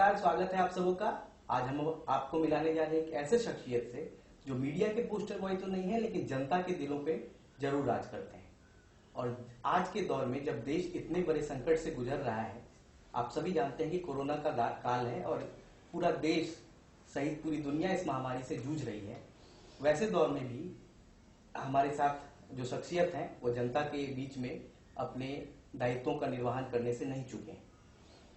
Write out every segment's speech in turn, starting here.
नमस्कार, स्वागत है आप सबों का। आज हम आपको मिलाने जा रहे हैं एक ऐसे शख्सियत से जो मीडिया के पोस्टर बॉय तो नहीं है, लेकिन जनता के दिलों पे जरूर राज करते हैं। और आज के दौर में जब देश इतने बड़े संकट से गुजर रहा है, आप सभी जानते हैं कि कोरोना का काल है और पूरा देश सहित पूरी दुनिया इस महामारी से जूझ रही है। वैसे दौर में भी हमारे साथ जो शख्सियत हैं वो जनता के बीच में अपने दायित्वों का निर्वहन करने से नहीं चूके हैं।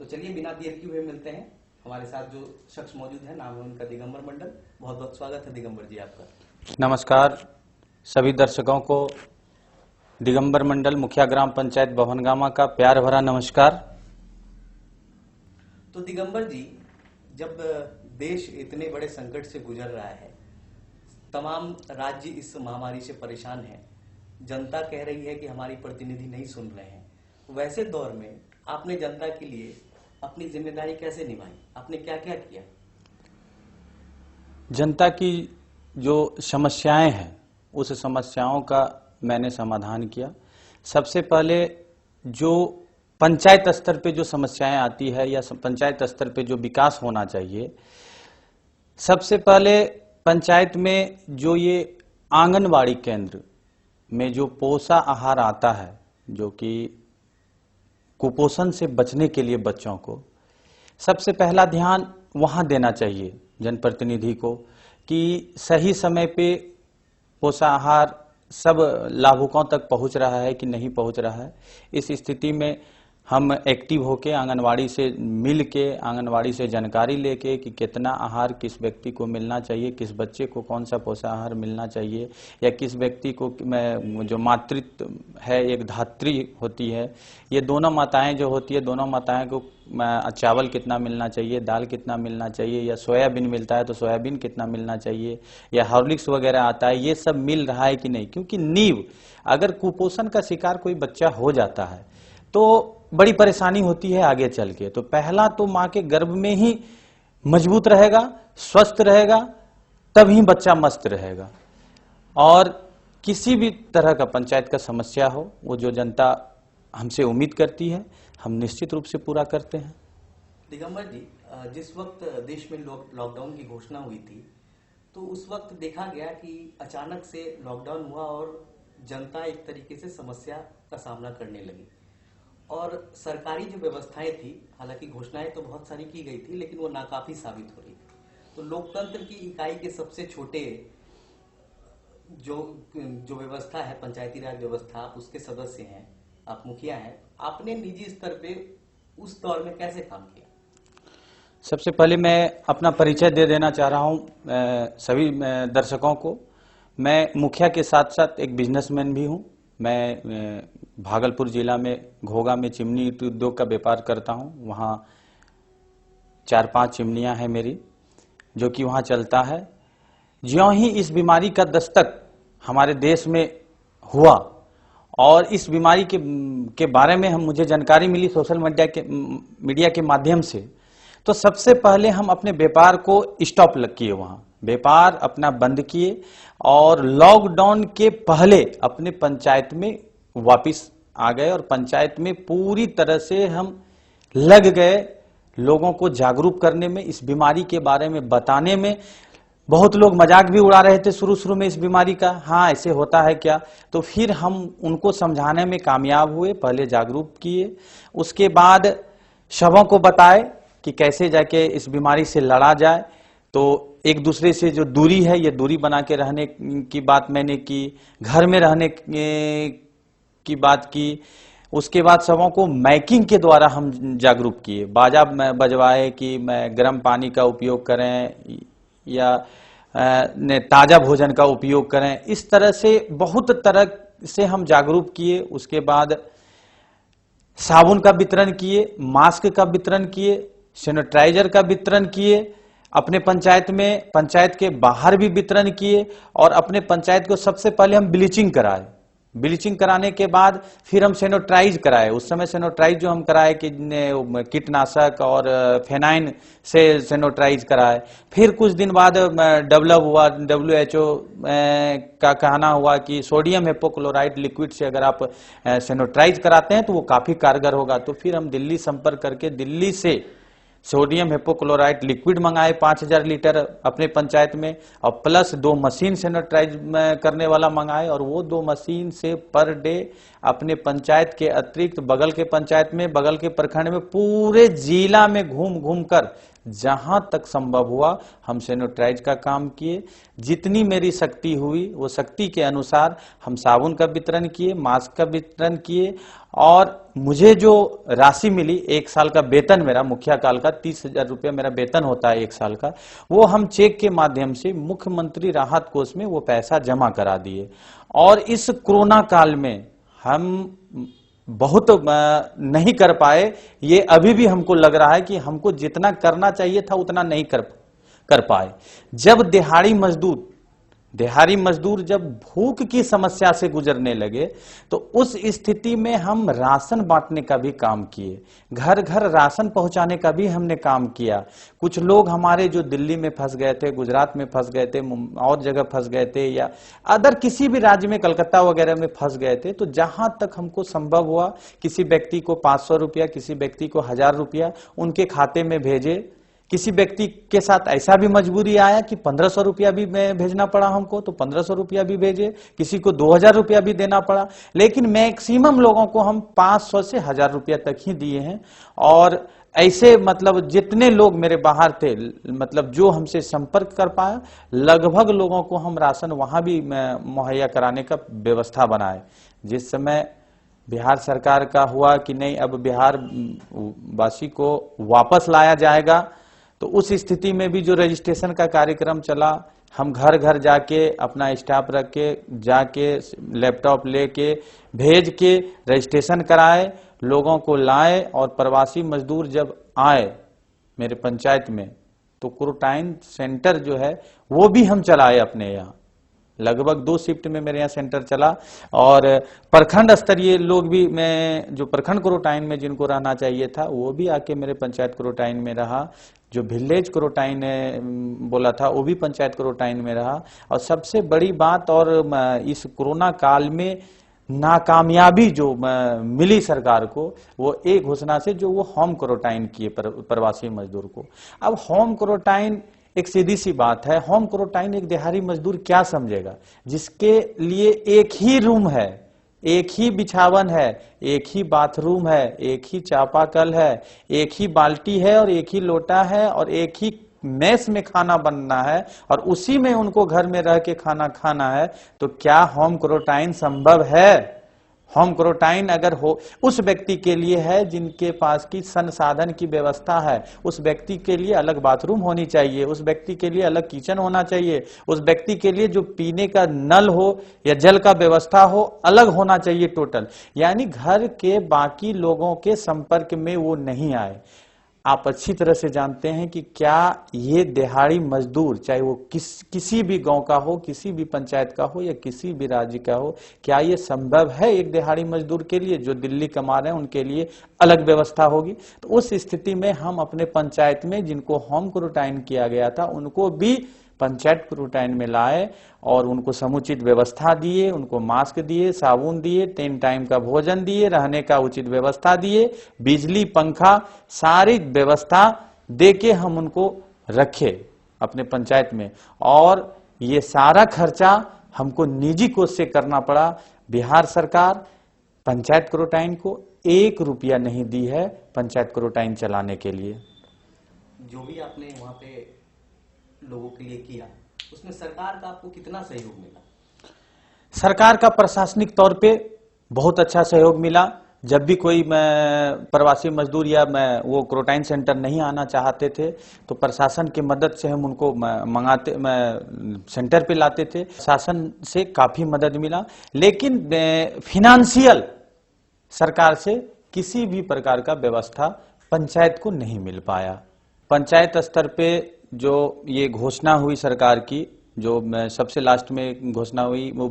तो चलिए बिना देर किए हुए मिलते हैं। हमारे साथ जो शख्स मौजूद है, नाम है उनका दिगंबर मंडल। बहुत बहुत स्वागत है दिगंबर जी आपका। नमस्कार सभी दर्शकों को दिगंबर मंडल मुखिया ग्राम पंचायत भवनगामा का प्यार भरा नमस्कार। तो दिगंबर जी, जब देश इतने बड़े संकट से गुजर रहा है, तमाम राज्य इस महामारी से परेशान है, जनता कह रही है कि हमारी प्रतिनिधि नहीं सुन रहे हैं, वैसे दौर में आपने जनता के लिए अपनी जिम्मेदारी कैसे निभाई? आपने क्या क्या किया? जनता की जो समस्याएं हैं उस समस्याओं का मैंने समाधान किया। सबसे पहले जो पंचायत स्तर पे जो समस्याएं आती है या पंचायत स्तर पे जो विकास होना चाहिए, सबसे पहले पंचायत में जो ये आंगनवाड़ी केंद्र में जो पोषा आहार आता है, जो कि कुपोषण से बचने के लिए बच्चों को सबसे पहला ध्यान वहां देना चाहिए जनप्रतिनिधि को कि सही समय पे पोषाहार सब लाभुकों तक पहुंच रहा है कि नहीं पहुंच रहा है। इस स्थिति में हम एक्टिव होके आंगनवाड़ी से मिल के, आंगनवाड़ी से जानकारी लेके कि कितना आहार किस व्यक्ति को मिलना चाहिए, किस बच्चे को कौन सा पोषाहार मिलना चाहिए, या किस व्यक्ति को जो मातृत्व है, एक धात्री होती है, ये दोनों माताएं जो होती है, दोनों माताएं को चावल कितना मिलना चाहिए, दाल कितना मिलना चाहिए, या सोयाबीन मिलता है तो सोयाबीन कितना मिलना चाहिए, या हॉर्लिक्स वगैरह आता है, ये सब मिल रहा है कि नहीं। क्योंकि नींव अगर कुपोषण का शिकार कोई बच्चा हो जाता है तो बड़ी परेशानी होती है आगे चल के। तो पहला तो माँ के गर्भ में ही मजबूत रहेगा, स्वस्थ रहेगा, तभी बच्चा मस्त रहेगा। और किसी भी तरह का पंचायत का समस्या हो, वो जो जनता हमसे उम्मीद करती है, हम निश्चित रूप से पूरा करते हैं। दिगंबर जी, जिस वक्त देश में लॉकडाउन की घोषणा हुई थी, तो उस वक्त देखा गया कि अचानक से लॉकडाउन हुआ और जनता एक तरीके से समस्या का सामना करने लगी। और सरकारी जो व्यवस्थाएं थी, हालांकि घोषणाएं तो बहुत सारी की गई थी, लेकिन वो नाकाफी साबित हो रही थी। तो लोकतंत्र की इकाई के सबसे छोटे जो व्यवस्था है, पंचायती राज व्यवस्था, आप उसके सदस्य हैं, आप मुखिया हैं, आपने निजी स्तर पे उस दौर में कैसे काम किया? सबसे पहले मैं अपना परिचय दे देना चाह रहा हूं सभी दर्शकों को। मैं मुखिया के साथ साथ एक बिजनेसमैन भी हूं। मैं भागलपुर जिला में घोगा में चिमनी उद्योग का व्यापार करता हूं। वहां 4-5 चिमनियां हैं मेरी, जो कि वहां चलता है। ज्यों ही इस बीमारी का दस्तक हमारे देश में हुआ और इस बीमारी के बारे में मुझे जानकारी मिली सोशल मीडिया के माध्यम से, तो सबसे पहले हम अपने व्यापार को स्टॉप किए, वहां व्यापार अपना बंद किए और लॉकडाउन के पहले अपने पंचायत में वापस आ गए और पंचायत में पूरी तरह से हम लग गए लोगों को जागरूक करने में, इस बीमारी के बारे में बताने में। बहुत लोग मजाक भी उड़ा रहे थे शुरू में इस बीमारी का, हाँ ऐसे होता है क्या। तो फिर हम उनको समझाने में कामयाब हुए, पहले जागरूक किए, उसके बाद सबों को बताए कि कैसे जाके इस बीमारी से लड़ा जाए। तो एक दूसरे से जो दूरी है, ये दूरी बना के रहने की बात मैंने की, घर में रहने की बात की। उसके बाद सबों को माइकिंग के द्वारा हम जागरूक किए, बाजा बजवाए कि गर्म पानी का उपयोग करें या ताजा भोजन का उपयोग करें। इस तरह से बहुत तरह से हम जागरूक किए। उसके बाद साबुन का वितरण किए, मास्क का वितरण किए, सैनिटाइजर का वितरण किए, अपने पंचायत में, पंचायत के बाहर भी वितरण किए। और अपने पंचायत को सबसे पहले हम ब्लीचिंग कराए। ब्लीचिंग कराने के बाद फिर हम सैनिटाइज कराए। उस समय सैनिटाइज जो हम कराए कि कीटनाशक और फेनाइन से सैनिटाइज कराए। फिर कुछ दिन बाद डेवलप हुआ, WHO का कहना हुआ कि सोडियम हाइपोक्लोराइड लिक्विड से अगर आप सैनिटाइज कराते हैं तो वो काफी कारगर होगा। तो फिर हम दिल्ली संपर्क करके दिल्ली से सोडियम हिपोक्लोराइड लिक्विड मंगाए 5000 लीटर अपने पंचायत में, और प्लस 2 मशीन सैनिटाइज करने वाला मंगाए, और वो 2 मशीन से पर डे अपने पंचायत के अतिरिक्त बगल के पंचायत में, बगल के प्रखंड में, पूरे जिला में घूम घूम कर जहां तक संभव हुआ हम सैनिटाइज का काम किए। जितनी मेरी शक्ति हुई वो शक्ति के अनुसार हम साबुन का वितरण किए, मास्क का वितरण किए, और मुझे जो राशि मिली 1 साल का वेतन, मेरा मुखिया काल का 30,000 रुपया मेरा वेतन होता है 1 साल का, वो हम चेक के माध्यम से मुख्यमंत्री राहत कोष में वो पैसा जमा करा दिए। और इस कोरोना काल में हम बहुत नहीं कर पाए, ये अभी भी हमको लग रहा है कि हमको जितना करना चाहिए था उतना नहीं कर पाए। जब दिहाड़ी मजदूर जब भूख की समस्या से गुजरने लगे, तो उस स्थिति में हम राशन बांटने का भी काम किए, घर घर राशन पहुंचाने का भी हमने काम किया। कुछ लोग हमारे जो दिल्ली में फंस गए थे, गुजरात में फंस गए थे, और जगह फंस गए थे, या अदर किसी भी राज्य में, कलकत्ता वगैरह में फंस गए थे, तो जहां तक हमको संभव हुआ किसी व्यक्ति को 500 रुपया, किसी व्यक्ति को 1000 रुपया उनके खाते में भेजे। किसी व्यक्ति के साथ ऐसा भी मजबूरी आया कि 1500 रुपया भी भेजना पड़ा हमको, तो 1500 रुपया भी भेजे, किसी को 2000 रुपया भी देना पड़ा, लेकिन मैक्सिमम लोगों को हम 500 से 1000 रुपया तक ही दिए हैं। और ऐसे मतलब जितने लोग मेरे बाहर थे, मतलब जो हमसे संपर्क कर पाया, लगभग लोगों को हम राशन वहां भी मुहैया कराने का व्यवस्था बनाए। जिस समय बिहार सरकार का हुआ कि नहीं, अब बिहार वासी को वापस लाया जाएगा, तो उस स्थिति में भी जो रजिस्ट्रेशन का कार्यक्रम चला, हम घर घर जाके अपना स्टाफ रख के जाके लैपटॉप लेके भेज के रजिस्ट्रेशन कराए, लोगों को लाए, और प्रवासी मजदूर जब आए मेरे पंचायत में, तो क्वारंटाइन सेंटर जो है वो भी हम चलाए अपने यहाँ। लगभग 2 शिफ्ट में मेरे यहाँ सेंटर चला, और प्रखंड स्तरीय लोग भी, मैं जो प्रखंड क्वारंटाइन में जिनको रहना चाहिए था वो भी आके मेरे पंचायत क्वारंटाइन में रहा। जो विलेज क्वारंटाइन बोला था वो भी पंचायत क्वारंटाइन में रहा। और सबसे बड़ी बात, और इस कोरोना काल में नाकामयाबी जो मिली सरकार को, वो एक घोषणा से जो वो होम क्वारंटाइन किए प्रवासी मजदूर को। अब होम क्वारंटाइन एक सीधी सी बात है, होम क्वारंटाइन एक दिहाड़ी मजदूर क्या समझेगा, जिसके लिए एक ही रूम है, एक ही बिछावन है, एक ही बाथरूम है, एक ही चापाकल है, एक ही बाल्टी है और एक ही लोटा है, और एक ही मेस में खाना बनना है, और उसी में उनको घर में रह के खाना खाना है। तो क्या होम क्वारंटाइन संभव है? होम क्वारंटाइन अगर हो, उस व्यक्ति के लिए है जिनके पास की संसाधन की व्यवस्था है, उस व्यक्ति के लिए अलग बाथरूम होनी चाहिए, उस व्यक्ति के लिए अलग किचन होना चाहिए, उस व्यक्ति के लिए जो पीने का नल हो या जल का व्यवस्था हो अलग होना चाहिए टोटल। यानी घर के बाकी लोगों के संपर्क में वो नहीं आए। आप अच्छी तरह से जानते हैं कि क्या ये दिहाड़ी मजदूर, चाहे वो किसी भी गांव का हो, किसी भी पंचायत का हो, या किसी भी राज्य का हो, क्या ये संभव है एक दिहाड़ी मजदूर के लिए? जो दिल्ली कमा रहे हैं उनके लिए अलग व्यवस्था होगी। तो उस स्थिति में हम अपने पंचायत में जिनको होम क्वारंटाइन किया गया था उनको भी पंचायत क्वारंटाइन में लाए, और उनको समुचित व्यवस्था दिए, उनको मास्क दिए, साबुन दिए, 3 टाइम का भोजन दिए, रहने का उचित व्यवस्था दिए, बिजली पंखा सारी व्यवस्था देके हम उनको रखे अपने पंचायत में। और ये सारा खर्चा हमको निजी कोष से करना पड़ा। बिहार सरकार पंचायत क्वारंटाइन को 1 रुपया नहीं दी है पंचायत क्वारंटाइन चलाने के लिए। जो भी आपने वहां पे लोगों के लिए किया, उसमें सरकार का आपको कितना सहयोग मिला? सरकार का प्रशासनिक तौर पे बहुत अच्छा सहयोग मिला। जब भी कोई प्रवासी मजदूर या वो क्वारंटाइन सेंटर नहीं आना चाहते थे, तो प्रशासन की मदद से हम उनको सेंटर पे लाते थे। शासन से काफी मदद मिला, लेकिन फिनेंशियल सरकार से किसी भी प्रकार का व्यवस्था पंचायत को नहीं मिल पाया। पंचायत स्तर पे जो ये घोषणा हुई सरकार की, जो सबसे लास्ट में घोषणा हुई, वो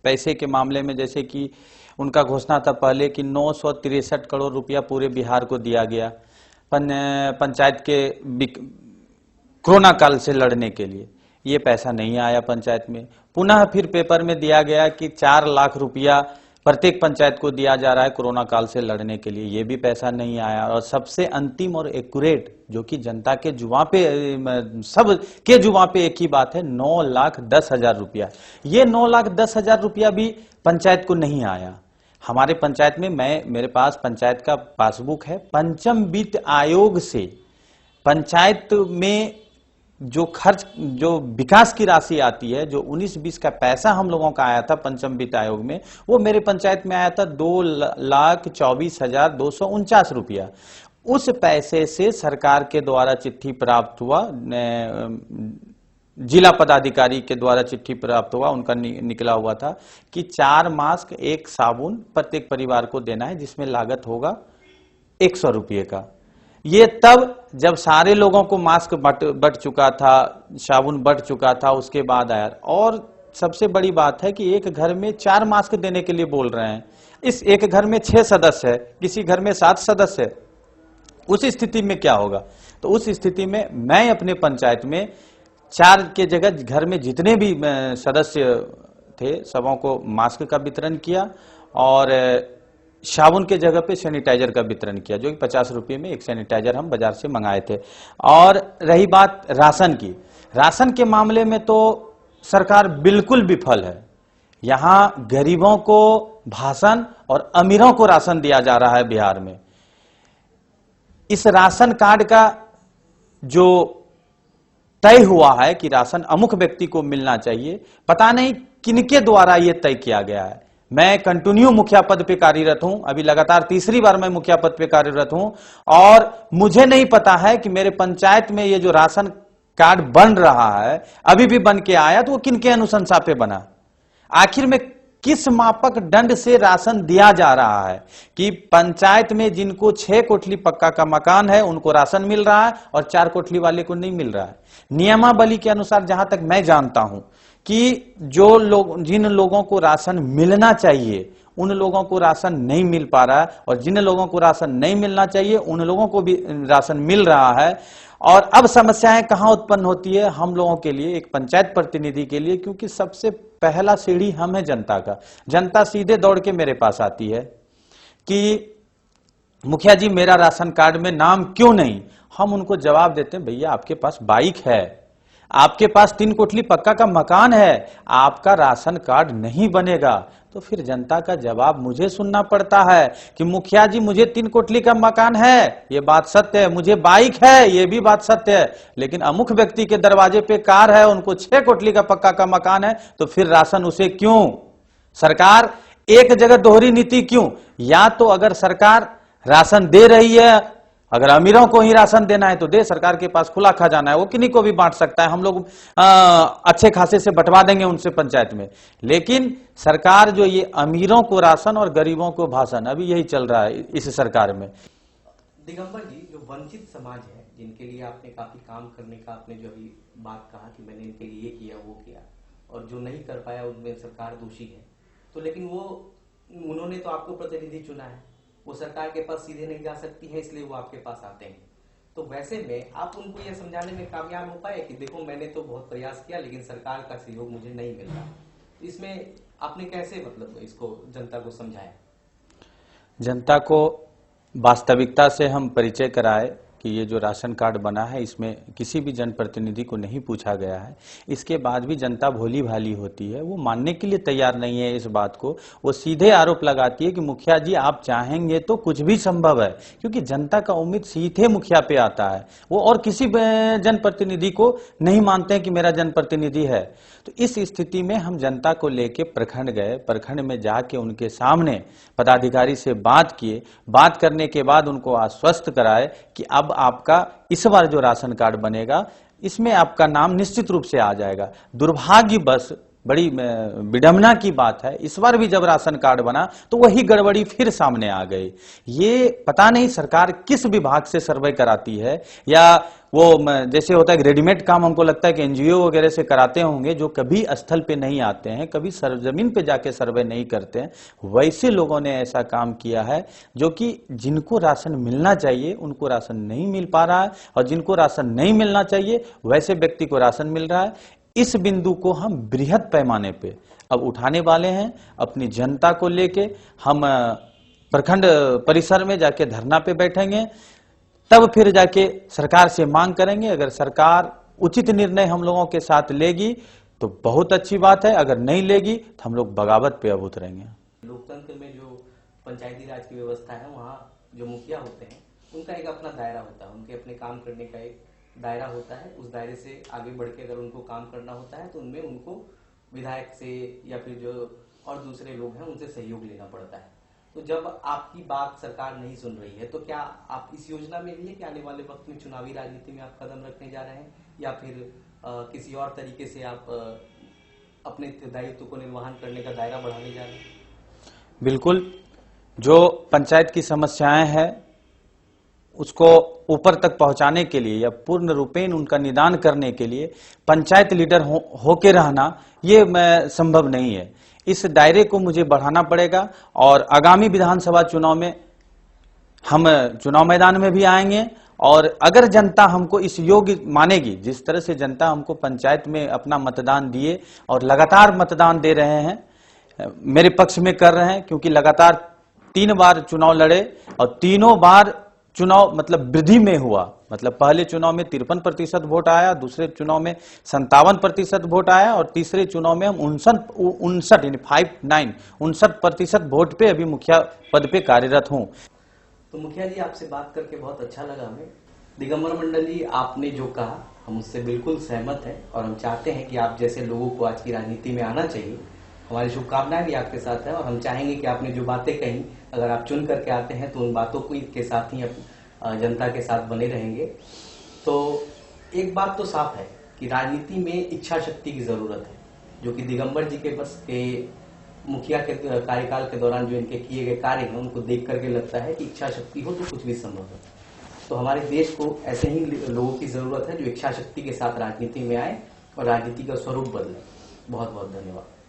पैसे के मामले में, जैसे कि उनका घोषणा था पहले कि 963 करोड़ रुपया पूरे बिहार को दिया गया पंचायत के कोरोना काल से लड़ने के लिए। ये पैसा नहीं आया पंचायत में। पुनः फिर पेपर में दिया गया कि 4 लाख रुपया प्रत्येक पंचायत को दिया जा रहा है कोरोना काल से लड़ने के लिए, ये भी पैसा नहीं आया। और सबसे अंतिम और एक्यूरेट जो कि जनता के जुबान पे, सब के जुबान पे एक ही बात है, 9,10,000 रुपया। ये 9,10,000 रुपया भी पंचायत को नहीं आया। हमारे पंचायत में, मेरे पास पंचायत का पासबुक है, पंचम वित्त आयोग से पंचायत में जो खर्च, जो विकास की राशि आती है, जो 19-20 का पैसा हम लोगों का आया था पंचम वित्त आयोग में, वो मेरे पंचायत में आया था 2,24,249 रुपया। उस पैसे से सरकार के द्वारा चिट्ठी प्राप्त हुआ, जिला पदाधिकारी के द्वारा चिट्ठी प्राप्त हुआ, उनका निकला हुआ था कि 4 मास्क 1 साबुन प्रत्येक परिवार को देना है, जिसमें लागत होगा 100 रुपये का। ये तब जब सारे लोगों को मास्क बट चुका था, साबुन बट चुका था, उसके बाद आया। और सबसे बड़ी बात है कि एक घर में 4 मास्क देने के लिए बोल रहे हैं। इस एक घर में 6 सदस्य है, किसी घर में 7 सदस्य है, उस स्थिति में क्या होगा? तो उस स्थिति में मैं अपने पंचायत में 4 के जगह घर में जितने भी सदस्य थे सबों को मास्क का वितरण किया और साबुन के जगह पे सैनिटाइजर का वितरण किया, जो कि 50 रुपये में एक सैनिटाइजर हम बाजार से मंगाए थे। और रही बात राशन की, राशन के मामले में तो सरकार बिल्कुल विफल है। यहां गरीबों को भाषण और अमीरों को राशन दिया जा रहा है बिहार में। इस राशन कार्ड का जो तय हुआ है कि राशन अमुक व्यक्ति को मिलना चाहिए, पता नहीं किनके द्वारा यह तय किया गया है। मैं कंटिन्यू मुखिया पद पे कार्यरत हूं, अभी लगातार तीसरी बार मैं मुखिया पद पे कार्यरत हूं, और मुझे नहीं पता है कि मेरे पंचायत में ये जो राशन कार्ड बन रहा है, अभी भी बन के आया तो वो किनके अनुशंसा पे बना। आखिर में किस मापक दंड से राशन दिया जा रहा है कि पंचायत में जिनको 6 कोठली पक्का का मकान है उनको राशन मिल रहा है और 4 कोठली वाले को नहीं मिल रहा है। नियमावली के अनुसार जहां तक मैं जानता हूं कि जो लोग, जिन लोगों को राशन मिलना चाहिए उन लोगों को राशन नहीं मिल पा रहा है, और जिन लोगों को राशन नहीं मिलना चाहिए उन लोगों को भी राशन मिल रहा है। और अब समस्याएं कहां उत्पन्न होती है? हम लोगों के लिए, एक पंचायत प्रतिनिधि के लिए, क्योंकि सबसे पहला सीढ़ी हम है जनता का। जनता सीधे दौड़ के मेरे पास आती है कि मुखिया जी मेरा राशन कार्ड में नाम क्यों नहीं? हम उनको जवाब देते हैं, भैया आपके पास बाइक है, आपके पास 3 कोठली पक्का का मकान है, आपका राशन कार्ड नहीं बनेगा। तो फिर जनता का जवाब मुझे सुनना पड़ता है कि मुखिया जी मुझे 3 कोठली का मकान है, ये बात सत्य है, मुझे बाइक है, ये भी बात सत्य है, लेकिन अमुक व्यक्ति के दरवाजे पे कार है, उनको 6 कोठली का पक्का का मकान है, तो फिर राशन उसे क्यों? सरकार एक जगह दोहरी नीति क्यों? या तो अगर सरकार राशन दे रही है, अगर अमीरों को ही राशन देना है तो दे, सरकार के पास खुला खजाना है, वो किन्हीं को भी बांट सकता है, हम लोग अच्छे खासे से बंटवा देंगे उनसे पंचायत में। लेकिन सरकार जो ये अमीरों को राशन और गरीबों को भाषण, अभी यही चल रहा है इस सरकार में। दिगंबर जी, जो वंचित समाज है, जिनके लिए आपने काफी काम करने का, आपने जो अभी बात कहा कि मैंने इनके लिए ये किया वो किया, और जो नहीं कर पाया उनमें सरकार दोषी है, तो लेकिन वो, उन्होंने तो आपको प्रतिनिधि चुना है, वो सरकार के पास सीधे नहीं जा सकती है, इसलिए वो आपके पास आते हैं। तो वैसे में आप उनको यह समझाने में कामयाब हो पाए कि देखो मैंने तो बहुत प्रयास किया लेकिन सरकार का सहयोग मुझे नहीं मिल रहा। इसमें आपने कैसे मतलब इसको जनता को समझाया? जनता को वास्तविकता से हम परिचय कराए कि ये जो राशन कार्ड बना है इसमें किसी भी जनप्रतिनिधि को नहीं पूछा गया है। इसके बाद भी जनता भोली भाली होती है, वो मानने के लिए तैयार नहीं है इस बात को। वो सीधे आरोप लगाती है कि मुखिया जी आप चाहेंगे तो कुछ भी संभव है, क्योंकि जनता का उम्मीद सीधे मुखिया पे आता है। वो और किसी जनप्रतिनिधि को नहीं मानते हैं कि मेरा जनप्रतिनिधि है। तो इस स्थिति में हम जनता को लेके प्रखंड गए, प्रखंड में जाके उनके सामने पदाधिकारी से बात किए। बात करने के बाद उनको आश्वस्त कराए कि अब आपका इस बार जो राशन कार्ड बनेगा इसमें आपका नाम निश्चित रूप से आ जाएगा। दुर्भाग्यवश, बड़ी विडंबना की बात है, इस बार भी जब राशन कार्ड बना तो वही गड़बड़ी फिर सामने आ गई। ये पता नहीं सरकार किस विभाग से सर्वे कराती है, या वो जैसे होता है रेडीमेड काम हमको लगता है कि एनजीओ वगैरह से कराते होंगे, जो कभी स्थल पे नहीं आते हैं, कभी जमीन पे जाके सर्वे नहीं करते हैं। वैसे लोगों ने ऐसा काम किया है जो कि जिनको राशन मिलना चाहिए उनको राशन नहीं मिल पा रहा है, और जिनको राशन नहीं मिलना चाहिए वैसे व्यक्ति को राशन मिल रहा है। इस बिंदु को हम बृहद पैमाने पे अब उठाने वाले हैं। अपनी जनता को लेके हम प्रखंड परिसर में जाके धरना पे बैठेंगे, तब फिर जाके सरकार से मांग करेंगे। अगर सरकार उचित निर्णय हम लोगों के साथ लेगी तो बहुत अच्छी बात है, अगर नहीं लेगी तो हम लोग बगावत पे अब उतरेंगे। लोकतंत्र में जो पंचायती राज की व्यवस्था है, वहाँ जो मुखिया होते हैं उनका एक अपना दायरा होता है, उनके अपने काम करने का एक दायरा होता है। उस दायरे से आगे बढ़ के अगर उनको काम करना होता है तो उनमें उनको विधायक से या फिर जो और दूसरे लोग हैं उनसे सहयोग लेना पड़ता है। तो जब आपकी बात सरकार नहीं सुन रही है तो क्या आप इस योजना में भी है कि आने वाले वक्त में चुनावी राजनीति में आप कदम रखने जा रहे हैं, या फिर किसी और तरीके से आप अपने दायित्व को निर्वहन करने का दायरा बढ़ाने जा रहे हैं? बिल्कुल, जो पंचायत की समस्याएं हैं उसको ऊपर तक पहुंचाने के लिए या पूर्ण रूपेण उनका निदान करने के लिए पंचायत लीडर होके रहना ये संभव नहीं है। इस दायरे को मुझे बढ़ाना पड़ेगा और आगामी विधानसभा चुनाव में हम चुनाव मैदान में भी आएंगे। और अगर जनता हमको इस योग्य मानेगी, जिस तरह से जनता हमको पंचायत में अपना मतदान दिए और लगातार मतदान दे रहे हैं, मेरे पक्ष में कर रहे हैं, क्योंकि लगातार 3 बार चुनाव लड़े और तीनों बार चुनाव मतलब वृद्धि में हुआ। मतलब पहले चुनाव में 53% वोट आया, दूसरे चुनाव में 57% वोट आया और तीसरे चुनाव में हम 59% वोट पे अभी मुखिया पद पे कार्यरत हूँ। तो मुखिया जी, आपसे बात करके बहुत अच्छा लगा हमें। दिगंबर मंडल जी, आपने जो कहा हम उससे बिल्कुल सहमत हैं और हम चाहते हैं कि आप जैसे लोगों को आज की राजनीति में आना चाहिए। हमारी शुभकामनाएं भी आपके साथ है और हम चाहेंगे कि आपने जो बातें कही, अगर आप चुन करके आते हैं तो उन बातों को के साथ ही जनता के साथ बने रहेंगे। तो एक बात तो साफ है कि राजनीति में इच्छा शक्ति की जरूरत है, जो कि दिगंबर जी के बस के मुखिया के कार्यकाल के दौरान जो इनके किए गए कार्य हैं उनको देख करके लगता है कि इच्छा शक्ति हो तो कुछ भी संभव है। तो हमारे देश को ऐसे ही लोगों की जरूरत है जो इच्छा शक्ति के साथ राजनीति में आए और राजनीति का स्वरूप बदले। बहुत बहुत धन्यवाद।